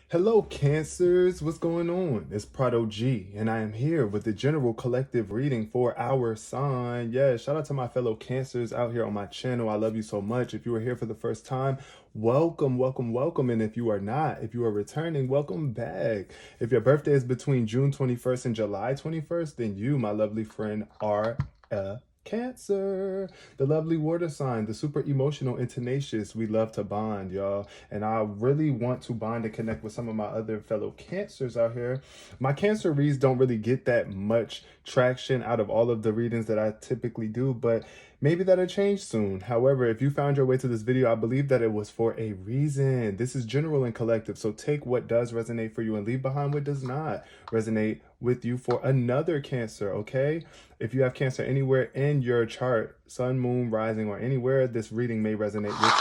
Hello, Cancers. What's going on? It's Prado G, and I am here with the general collective reading for our sign. Yeah, shout out to my fellow Cancers out here on my channel. I love you so much. If you are here for the first time, welcome, welcome, welcome. And if you are not, if you are returning, welcome back. If your birthday is between June 21st and July 21st, then you, my lovely friend, are a Cancer, the lovely water sign, the super emotional and tenacious. We love to bond, y'all. And I really want to bond and connect with some of my other fellow Cancers out here. My Cancer reads don't really get that much traction out of all of the readings that I typically do, but maybe that'll change soon. However, if you found your way to this video, I believe that it was for a reason. This is general and collective, so take what does resonate for you and leave behind what does not resonate with you for another Cancer, okay? If you have Cancer anywhere in your chart, sun, moon, rising, or anywhere, this reading may resonate with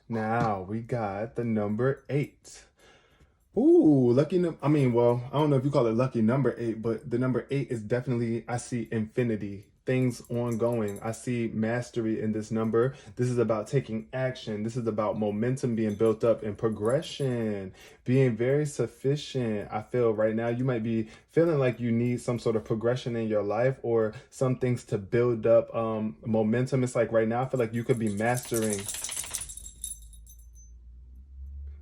you. Now, we got the number 8. Ooh, well, I don't know if you call it lucky number 8, but the number 8 is definitely, I see infinity, things ongoing. I see mastery in this number. This is about taking action. This is about momentum being built up and progression, being very sufficient. I feel right now you might be feeling like you need some sort of progression in your life or some things to build up momentum. It's like right now I feel like you could be mastering.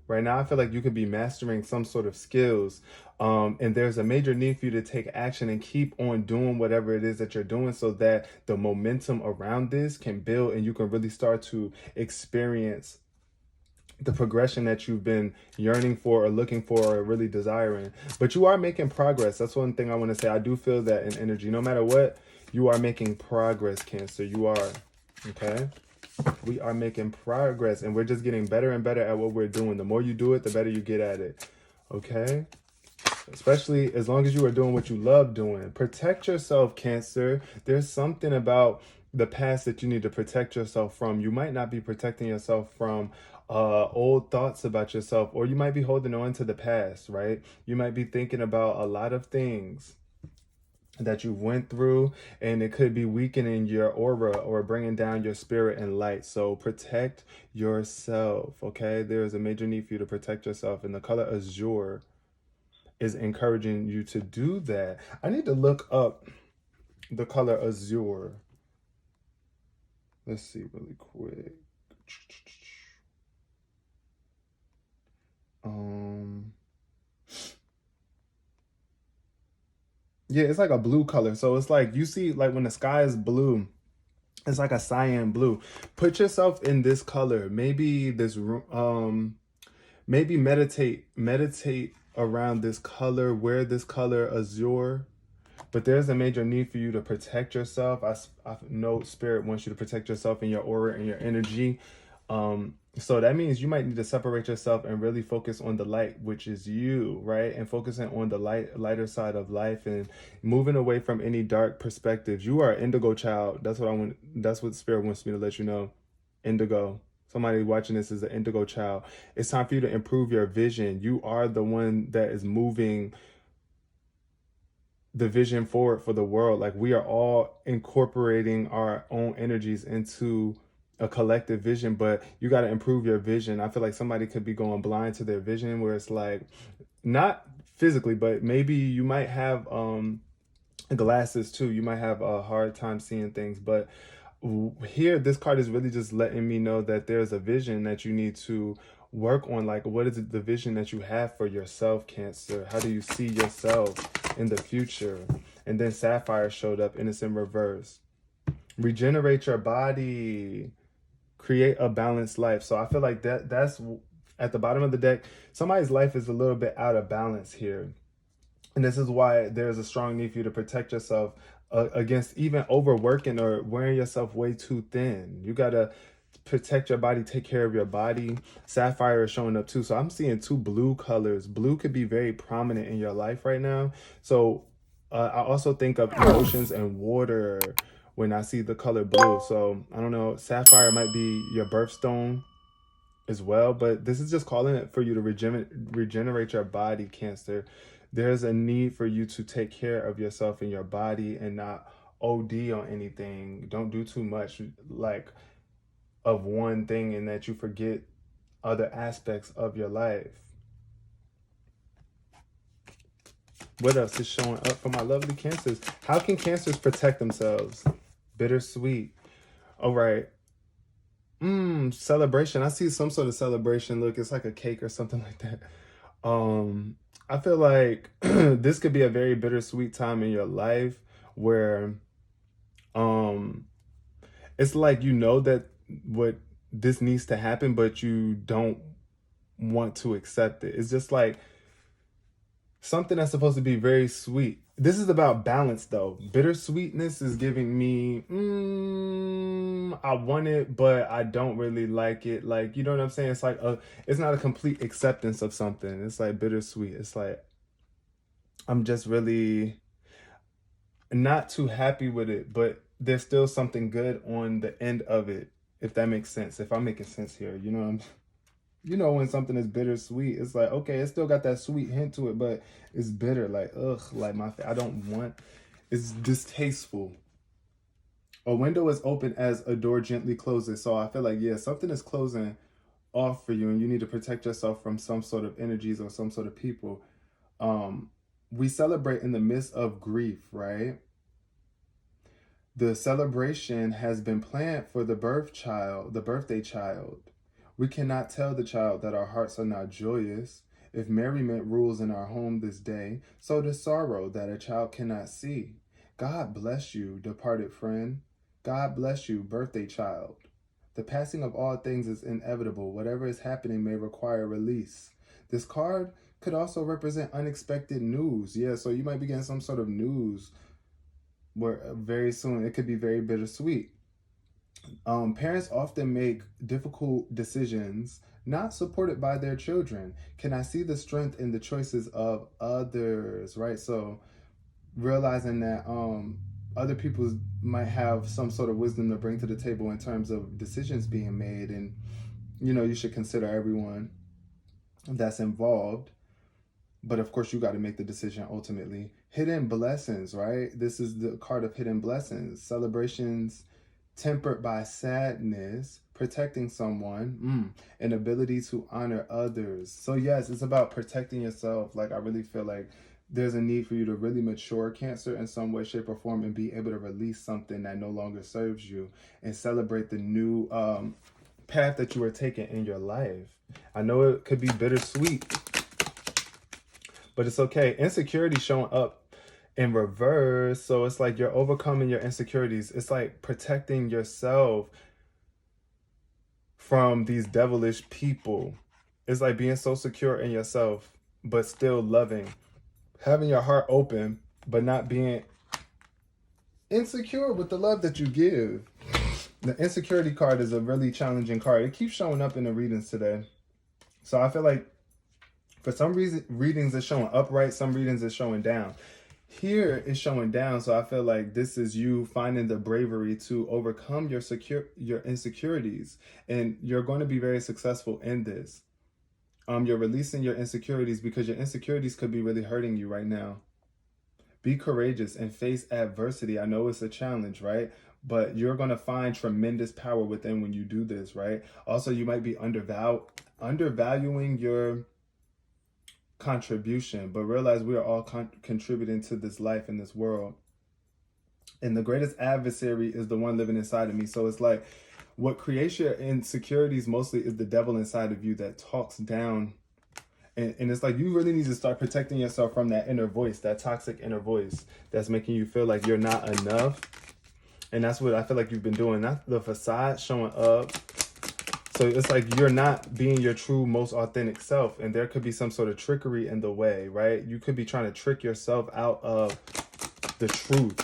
Right now, I feel like you could be mastering some sort of skills, and there's a major need for you to take action and keep on doing whatever it is that you're doing so that the momentum around this can build and you can really start to experience the progression that you've been yearning for or looking for or really desiring. But you are making progress. That's one thing I want to say. I do feel that in energy. No matter what, you are making progress, Cancer. You are, okay? We are making progress and we're just getting better and better at what we're doing. The more you do it, the better you get at it. Okay? Especially as long as you are doing what you love doing. Protect yourself, Cancer. There's something about the past that you need to protect yourself from. You might not be protecting yourself from old thoughts about yourself, or you might be holding on to the past, right? You might be thinking about a lot of things that you went through, and it could be weakening your aura or bringing down your spirit and light. So protect yourself, okay? There is a major need for you to protect yourself, and the color azure is encouraging you to do that. I need to look up the color azure. Let's see really quick. Yeah, it's like a blue color. So it's like, you see, like when the sky is blue, it's like a cyan blue. Put yourself in this color. Maybe this, maybe meditate around this color, wear this color azure. But there's a major need for you to protect yourself. I know Spirit wants you to protect yourself and your aura and your energy. So that means you might need to separate yourself and really focus on the light, which is you, right? And focusing on the lighter side of life and moving away from any dark perspectives. You are an indigo child. That's what I want. That's what Spirit wants me to let you know. Indigo. Somebody watching this is an indigo child. It's time for you to improve your vision. You are the one that is moving the vision forward for the world. Like, we are all incorporating our own energies into a collective vision, but you got to improve your vision. I feel like somebody could be going blind to their vision, where it's like, not physically, but maybe you might have glasses too. You might have a hard time seeing things, but here this card is really just letting me know that there's a vision that you need to work on. Like, what is the vision that you have for yourself, Cancer? How do you see yourself in the future? And then Sapphire showed up, and it's in reverse. Regenerate your body, create a balanced life. So I feel like that's at the bottom of the deck. Somebody's life is a little bit out of balance here, and this is why there's a strong need for you to protect yourself against even overworking or wearing yourself way too thin. You gotta protect your body, take care of your body. Sapphire is showing up too. So I'm seeing two blue colors. Blue could be very prominent in your life right now. So I also think of emotions and water when I see the color blue. So I don't know, Sapphire might be your birthstone as well, but this is just calling it for you to regenerate your body, Cancer. There's a need for you to take care of yourself and your body and not OD on anything. Don't do too much like of one thing and that you forget other aspects of your life. What else is showing up for my lovely Cancers? How can Cancers protect themselves? Bittersweet. All right. Celebration. I see some sort of celebration. Look, it's like a cake or something like that. I feel like this could be a very bittersweet time in your life where it's like you know that what this needs to happen, but you don't want to accept it. It's just like something that's supposed to be very sweet. This is about balance though. Bittersweetness is giving me, I want it, but I don't really like it. Like, you know what I'm saying? It's like, it's not a complete acceptance of something. It's like bittersweet. It's like, I'm just really not too happy with it, but there's still something good on the end of it, if that makes sense. If I'm making sense here, you know what I'm you know when something is bittersweet, it's like, okay, it still got that sweet hint to it, but it's bitter. Like, ugh, like I don't want, it's distasteful. A window is open as a door gently closes. So I feel like, yeah, something is closing off for you and you need to protect yourself from some sort of energies or some sort of people. We celebrate in the midst of grief, right? The celebration has been planned for the birthday child. We cannot tell the child that our hearts are not joyous. If merriment rules in our home this day, so does sorrow that a child cannot see. God bless you, departed friend. God bless you, birthday child. The passing of all things is inevitable. Whatever is happening may require release. This card could also represent unexpected news. Yeah, so you might be getting some sort of news where very soon it could be very bittersweet. Parents often make difficult decisions not supported by their children. Can I see the strength in the choices of others, right? So realizing that other people might have some sort of wisdom to bring to the table in terms of decisions being made, and you know, you should consider everyone that's involved. But of course, you got to make the decision ultimately. Hidden blessings, right? This is the card of hidden blessings. Celebrations tempered by sadness, protecting someone, an ability to honor others. So yes, it's about protecting yourself. Like, I really feel like there's a need for you to really mature, Cancer, in some way, shape, or form, and be able to release something that no longer serves you and celebrate the new path that you are taking in your life. I know it could be bittersweet, but it's okay. Insecurity showing up in reverse. So it's like you're overcoming your insecurities. It's like protecting yourself from these devilish people. It's like being so secure in yourself, but still loving. Having your heart open, but not being insecure with the love that you give. The insecurity card is a really challenging card. It keeps showing up in the readings today. So I feel like for some reason, readings are showing upright, some readings are showing down. Here is showing down, so I feel like this is you finding the bravery to overcome your insecurities, and you're going to be very successful in this. You're releasing your insecurities because your insecurities could be really hurting you right now. Be courageous and face adversity. I know it's a challenge, right? But you're going to find tremendous power within when you do this, right? Also, you might be undervaluing your contribution, but realize we are all contributing to this life in this world. And the greatest adversary is the one living inside of me. So it's like what creates your insecurities mostly is the devil inside of you that talks down. And it's like you really need to start protecting yourself from that inner voice, that toxic inner voice that's making you feel like you're not enough. And that's what I feel like you've been doing. That's the facade showing up. So it's like you're not being your true, most authentic self. And there could be some sort of trickery in the way, right? You could be trying to trick yourself out of the truth.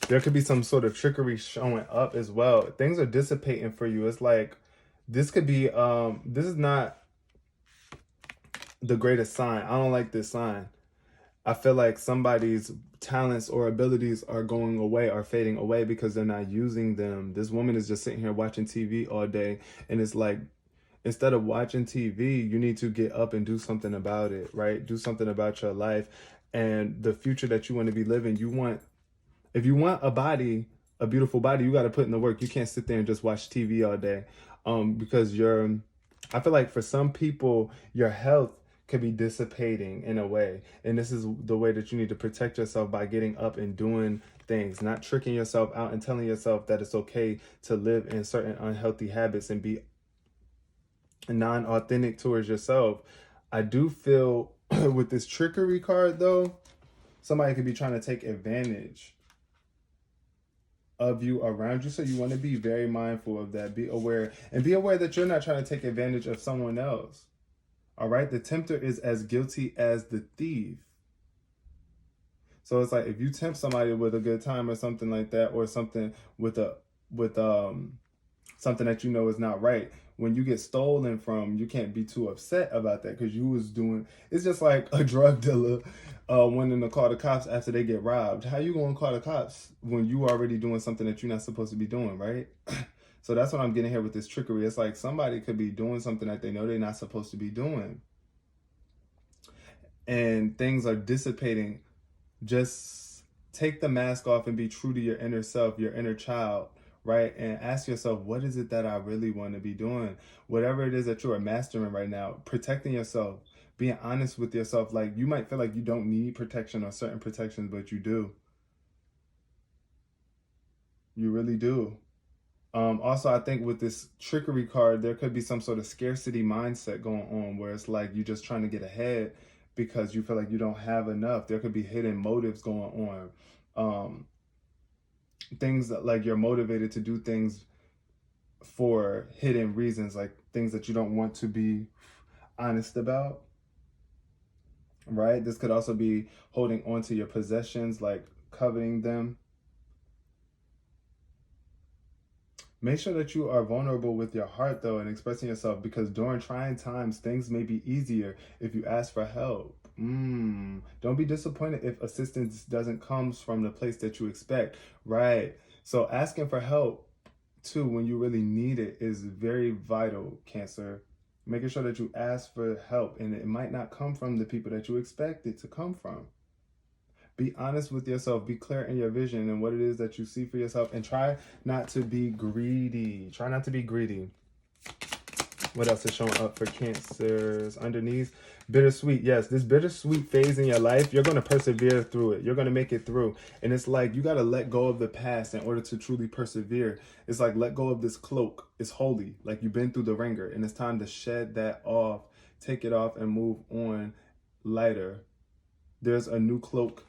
There could be some sort of trickery showing up as well. Things are dissipating for you. It's like this could be, this is not the greatest sign. I don't like this sign. I feel like somebody's talents or abilities are going away, are fading away because they're not using them. This woman is just sitting here watching TV all day. And it's like, instead of watching TV, you need to get up and do something about it, right? Do something about your life and the future that you want to be living. If you want a body, a beautiful body, you got to put in the work. You can't sit there and just watch TV all day. because I feel like for some people, your health could be dissipating in a way. And this is the way that you need to protect yourself, by getting up and doing things, not tricking yourself out and telling yourself that it's okay to live in certain unhealthy habits and be non-authentic towards yourself. I do feel with this trickery card though, somebody could be trying to take advantage of you around you. So you want to be very mindful of that. Be aware, and be aware that you're not trying to take advantage of someone else. All right. The tempter is as guilty as the thief. So it's like, if you tempt somebody with a good time or something like that, or something with something that you know is not right, when you get stolen from, you can't be too upset about that, because you was doing, it's just like a drug dealer wanting to call the cops after they get robbed. How you gonna call the cops when you already doing something that you're not supposed to be doing, right? So that's what I'm getting here with this trickery. It's like somebody could be doing something that they know they're not supposed to be doing, and things are dissipating. Just take the mask off and be true to your inner self, your inner child, right? And ask yourself, what is it that I really want to be doing? Whatever it is that you are mastering right now, protecting yourself, being honest with yourself. Like, you might feel like you don't need protection or certain protections, but you do. You really do. Also, I think with this trickery card, there could be some sort of scarcity mindset going on, where it's like you're just trying to get ahead because you feel like you don't have enough. There could be hidden motives going on. Things that, like, you're motivated to do things for hidden reasons, like things that you don't want to be honest about, right? This could also be holding on to your possessions, like coveting them. Make sure that you are vulnerable with your heart, though, and expressing yourself, because during trying times, things may be easier if you ask for help. Don't be disappointed if assistance doesn't come from the place that you expect, right? So asking for help, too, when you really need it is very vital, Cancer. Making sure that you ask for help, and it might not come from the people that you expect it to come from. Be honest with yourself. Be clear in your vision and what it is that you see for yourself. And try not to be greedy. Try not to be greedy. What else is showing up for Cancers underneath? Bittersweet. Yes, this bittersweet phase in your life, you're going to persevere through it. You're going to make it through. And it's like you got to let go of the past in order to truly persevere. It's like, let go of this cloak. It's holy. Like, you've been through the ringer, and it's time to shed that off. Take it off and move on lighter. There's a new cloak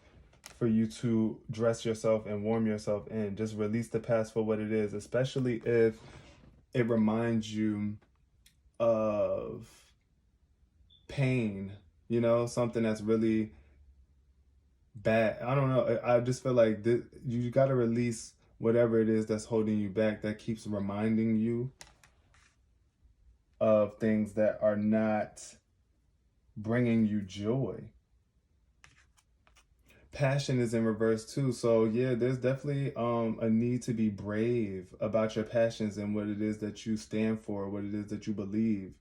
for you to dress yourself and warm yourself in. Just release the past for what it is, especially if it reminds you of pain, something that's really bad. I don't know. I just feel like you got to release whatever it is that's holding you back, that keeps reminding you of things that are not bringing you joy. Passion is in reverse too. So yeah, there's definitely a need to be brave about your passions and what it is that you stand for, what it is that you believe.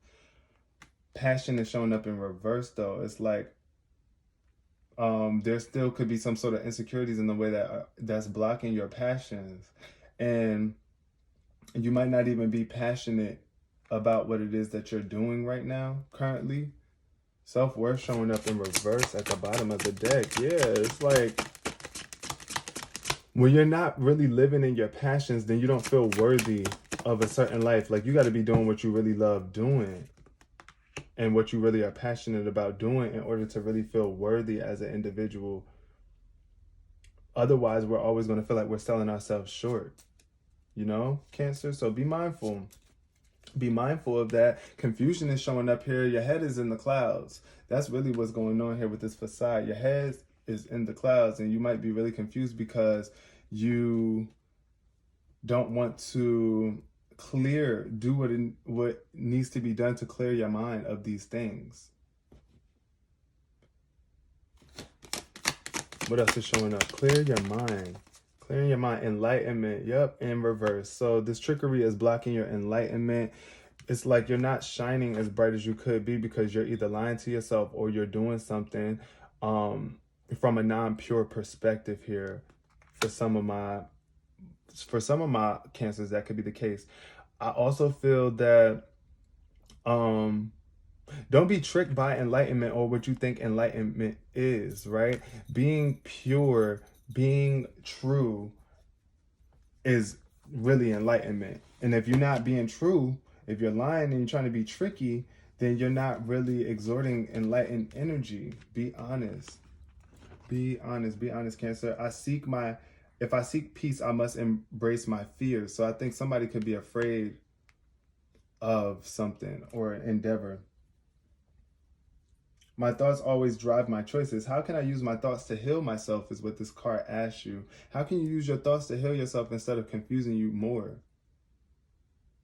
Passion is showing up in reverse though. It's like there still could be some sort of insecurities in the way that's blocking your passions, and you might not even be passionate about what it is that you're doing right now currently. Self-worth showing up in reverse at the bottom of the deck. Yeah, it's like when you're not really living in your passions, then you don't feel worthy of a certain life. Like, you got to be doing what you really love doing and what you really are passionate about doing in order to really feel worthy as an individual. Otherwise, we're always going to feel like we're selling ourselves short, Cancer? So be mindful. Be mindful of that. Confusion is showing up here. Your head is in the clouds. That's really what's going on here with this facade. Your head is in the clouds, and you might be really confused because you don't want to do what needs to be done to clear your mind of these things. What else is showing up? Clear your mind. Clearing your mind. Enlightenment. Yep, in reverse. So this trickery is blocking your enlightenment. It's like you're not shining as bright as you could be because you're either lying to yourself or you're doing something from a non-pure perspective here. For some of my Cancers, that could be the case. I also feel that um don't be tricked by enlightenment or what you think enlightenment is, right? Being pure, being true is really enlightenment. And if you're not being true, if you're lying and you're trying to be tricky, then you're not really exhorting enlightened energy. Be honest. Be honest. Be honest, Cancer. If I seek peace, I must embrace my fears. So I think somebody could be afraid of something or an endeavor. My thoughts always drive my choices. How can I use my thoughts to heal myself is what this card asks you. How can you use your thoughts to heal yourself instead of confusing you more?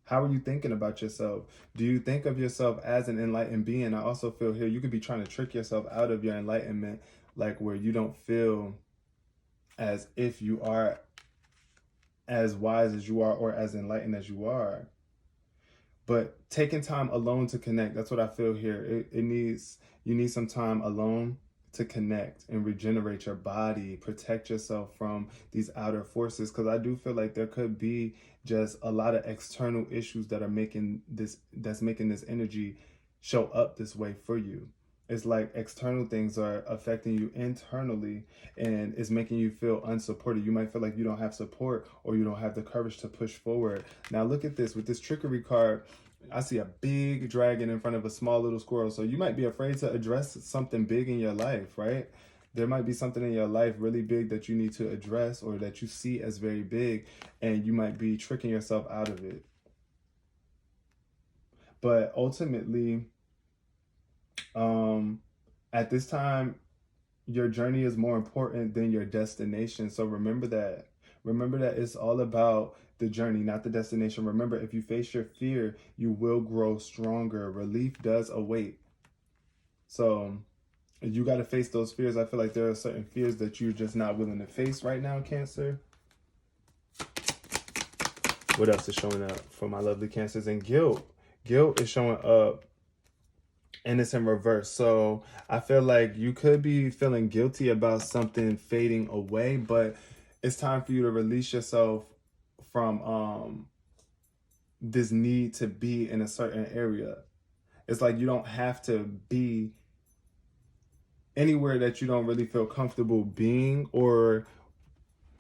How are you thinking about yourself? Do you think of yourself as an enlightened being? I also feel here you could be trying to trick yourself out of your enlightenment, like where you don't feel as if you are as wise as you are or as enlightened as you are. But taking time alone to connect, that's what I feel here. You need some time alone to connect and regenerate your body, protect yourself from these outer forces. Because I do feel like there could be just a lot of external issues that are making this energy show up this way for you. It's like external things are affecting you internally and it's making you feel unsupported. You might feel like you don't have support or you don't have the courage to push forward. Now look at this. With this trickery card, I see a big dragon in front of a small little squirrel. So you might be afraid to address something big in your life, right? There might be something in your life really big that you need to address or that you see as very big, and you might be tricking yourself out of it. But ultimately, at this time, your journey is more important than your destination. So remember that. Remember that it's all about the journey, not the destination. Remember, if you face your fear, you will grow stronger. Relief does await. So you got to face those fears. I feel like there are certain fears that you're just not willing to face right now, Cancer. What else is showing up for my lovely Cancers? And guilt. Guilt is showing up, and it's in reverse. So I feel like you could be feeling guilty about something fading away, but it's time for you to release yourself from this need to be in a certain area. It's like you don't have to be anywhere that you don't really feel comfortable being, or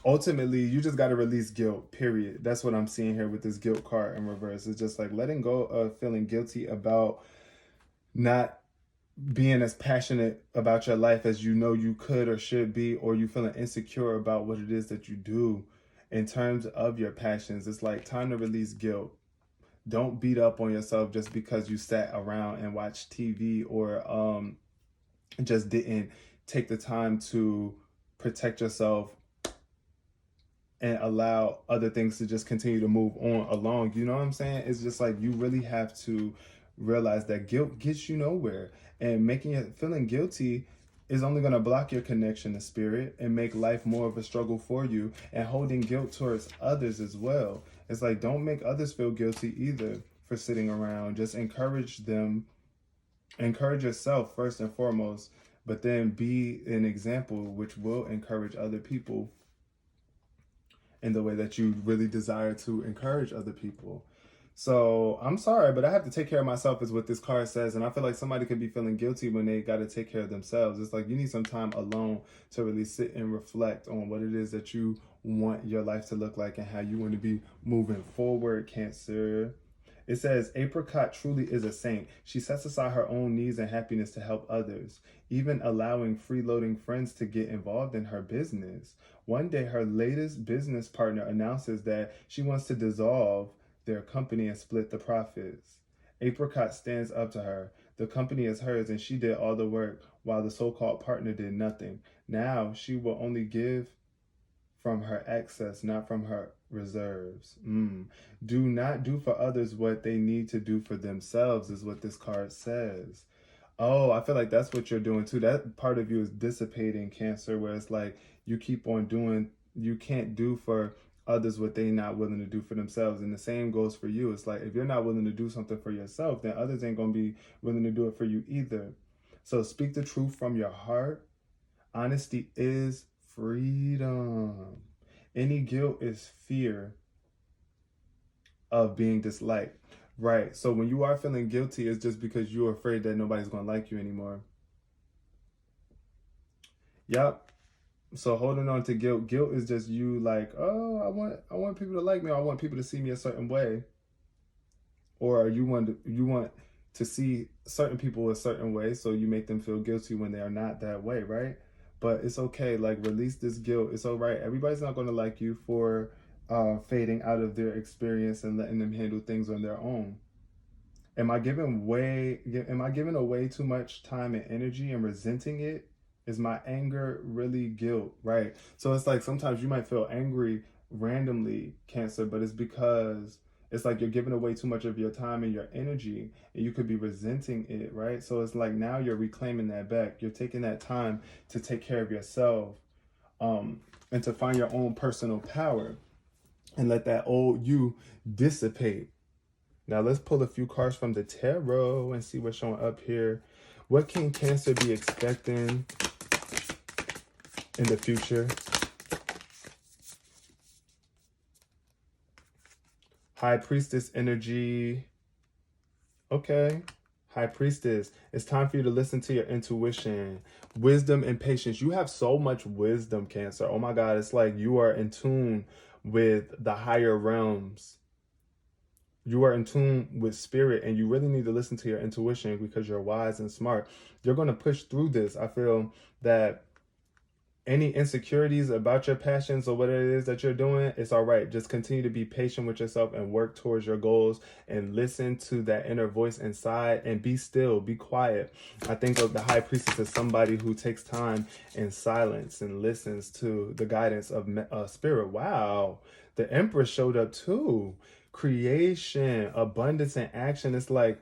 ultimately you just got to release guilt, period. That's what I'm seeing here with this guilt card in reverse. It's just like letting go of feeling guilty about not being as passionate about your life as you know you could or should be, or you feeling insecure about what it is that you do in terms of your passions. It's like time to release guilt. Don't beat up on yourself just because you sat around and watched TV or just didn't take the time to protect yourself and allow other things to just continue to move on along. You know what I'm saying? It's just like you really have to realize that guilt gets you nowhere, and feeling guilty is only going to block your connection to spirit and make life more of a struggle for you, and holding guilt towards others as well. It's like, don't make others feel guilty either for sitting around. Just encourage them. Encourage yourself first and foremost, but then be an example which will encourage other people in the way that you really desire to encourage other people. So I'm sorry, but I have to take care of myself is what this card says. And I feel like somebody could be feeling guilty when they got to take care of themselves. It's like you need some time alone to really sit and reflect on what it is that you want your life to look like and how you want to be moving forward, Cancer. It says, Apricot truly is a saint. She sets aside her own needs and happiness to help others, even allowing freeloading friends to get involved in her business. One day, her latest business partner announces that she wants to dissolve their company and split the profits. Apricot stands up to her. The company is hers and she did all the work while the so-called partner did nothing. Now she will only give from her excess, not from her reserves. Do not do for others what they need to do for themselves is what this card says. Oh, I feel like that's what you're doing too. That part of you is dissipating, Cancer, where it's like you keep on doing, you can't do for others what they're not willing to do for themselves. And the same goes for you. It's like if you're not willing to do something for yourself, then others ain't going to be willing to do it for you either. So speak the truth from your heart. Honesty is freedom. Any guilt is fear of being disliked. Right. So when you are feeling guilty, it's just because you're afraid that nobody's going to like you anymore. Yep. So holding on to guilt, guilt is just you like, oh, I want people to like me, or I want people to see me a certain way, or you want to see certain people a certain way, so you make them feel guilty when they are not that way, right? But it's okay, like release this guilt. It's all right. Everybody's not going to like you for fading out of their experience and letting them handle things on their own. Am I giving away too much time and energy and resenting it? Is my anger really guilt? Right. So it's like sometimes you might feel angry randomly, Cancer, but it's because it's like you're giving away too much of your time and your energy, and you could be resenting it, right? So it's like now you're reclaiming that back. You're taking that time to take care of yourself, and to find your own personal power and let that old you dissipate. Now let's pull a few cards from the tarot and see what's showing up here. What can Cancer be expecting in the future? High Priestess energy. Okay. High Priestess. It's time for you to listen to your intuition. Wisdom and patience. You have so much wisdom, Cancer. Oh my God. It's like you are in tune with the higher realms. You are in tune with spirit, and you really need to listen to your intuition because you're wise and smart. You're going to push through this. I feel that any insecurities about your passions or what it is that you're doing, it's all right. Just continue to be patient with yourself and work towards your goals and listen to that inner voice inside and be still, be quiet. I think of the High Priestess as somebody who takes time in silence and listens to the guidance of spirit. Wow. The Empress showed up too. Creation, abundance, and action. It's like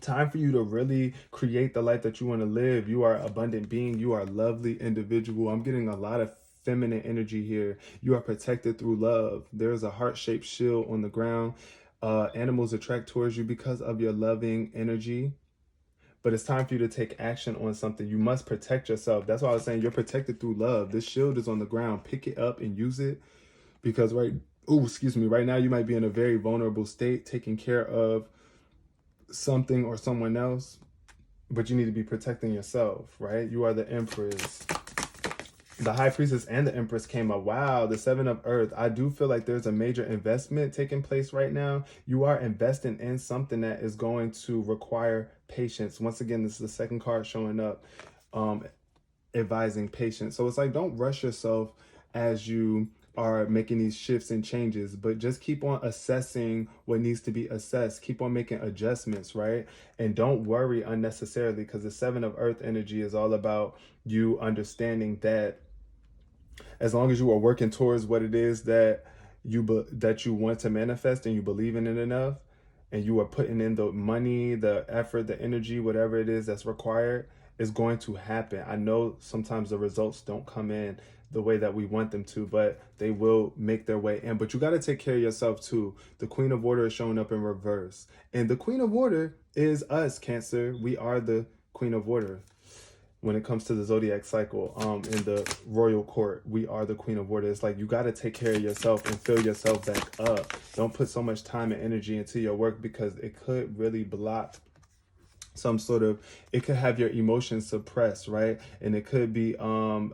time for you to really create the life that you want to live. You are an abundant being. You are a lovely individual. I'm getting a lot of feminine energy here. You are protected through love. There's a heart-shaped shield on the ground. Animals attract towards you because of your loving energy. But it's time for you to take action on something. You must protect yourself. That's why I was saying you're protected through love. This shield is on the ground. Pick it up and use it, because right now you might be in a very vulnerable state, taking care of something or someone else, but you need to be protecting yourself, right? You are the Empress. The High Priestess and the Empress came up. Wow, the Seven of Earth. I do feel like there's a major investment taking place right now. You are investing in something that is going to require patience. Once again, this is the second card showing up, advising patience. So it's like, don't rush yourself as you are making these shifts and changes, but just keep on assessing what needs to be assessed. Keep on making adjustments, right? And don't worry unnecessarily, because the Seven of Earth energy is all about you understanding that as long as you are working towards what it is that you want to manifest, and you believe in it enough, and you are putting in the money, the effort, the energy, whatever it is that's required, is going to happen. I know sometimes the results don't come in the way that we want them to, but they will make their way in. But you got to take care of yourself too. The Queen of Water is showing up in reverse. And the Queen of Water is us, Cancer. We are the Queen of Water. When it comes to the zodiac cycle, in the royal court, we are the Queen of Water. It's like you got to take care of yourself and fill yourself back up. Don't put so much time and energy into your work, because it could really block it could have your emotions suppressed, right? And it could be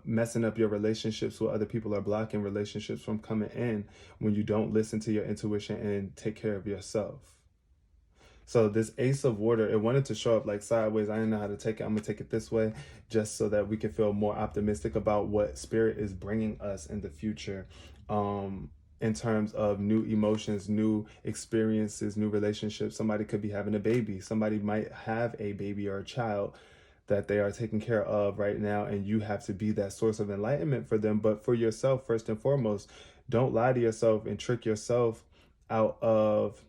messing up your relationships with other people, or blocking relationships from coming in when you don't listen to your intuition and take care of yourself. So this Ace of Water, it wanted to show up like sideways. I didn't know how to take it. I'm going to take it this way just so that we can feel more optimistic about what Spirit is bringing us in the future. In terms of new emotions, new experiences, new relationships. Somebody could be having a baby. Somebody might have a baby or a child that they are taking care of right now, and you have to be that source of enlightenment for them. But for yourself, first and foremost, don't lie to yourself and trick yourself out of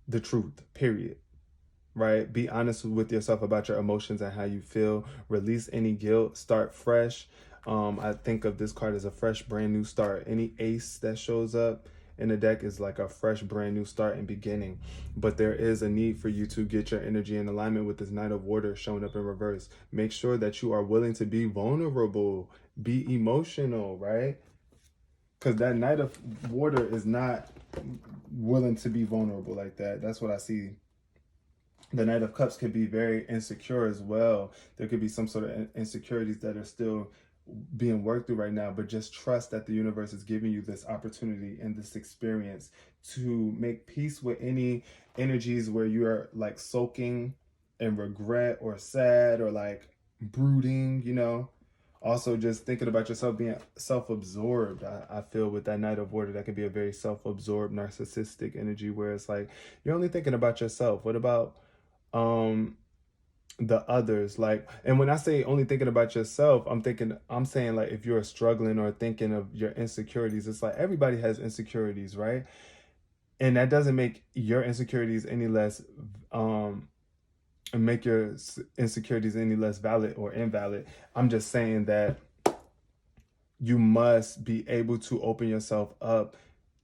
the truth, period. Right? Be honest with yourself about your emotions and how you feel. Release any guilt. Start fresh. I think of this card as a fresh, brand new start. Any ace that shows up in the deck is like a fresh, brand new start and beginning. But there is a need for you to get your energy in alignment with this Knight of Water showing up in reverse. Make sure that you are willing to be vulnerable, be emotional, right? Because that Knight of Water is not willing to be vulnerable like that. That's what I see. The Knight of Cups could be very insecure as well. There could be some sort of insecurities that are still being worked through right now, but just trust that the universe is giving you this opportunity and this experience to make peace with any energies where you are like soaking in regret or sad or like brooding, you know. Also, just thinking about yourself being self-absorbed. I feel with that Knight of Water, that could be a very self-absorbed, narcissistic energy where it's like you're only thinking about yourself. What about um the others? Like, and when I say only thinking about yourself, I'm saying like if you're struggling or thinking of your insecurities, it's like everybody has insecurities, right? And that doesn't make your insecurities any less make your insecurities any less valid or invalid. I'm just saying that you must be able to open yourself up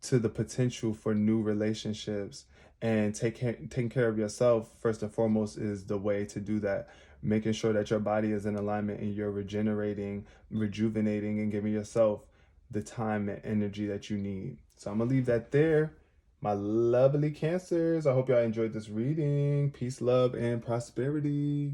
to the potential for new relationships, and taking care of yourself first and foremost is the way to do that. Making sure that your body is in alignment and you're regenerating, rejuvenating, and giving yourself the time and energy that you need. So I'm gonna leave that there. My lovely Cancers, I hope y'all enjoyed this reading. Peace, love, and prosperity.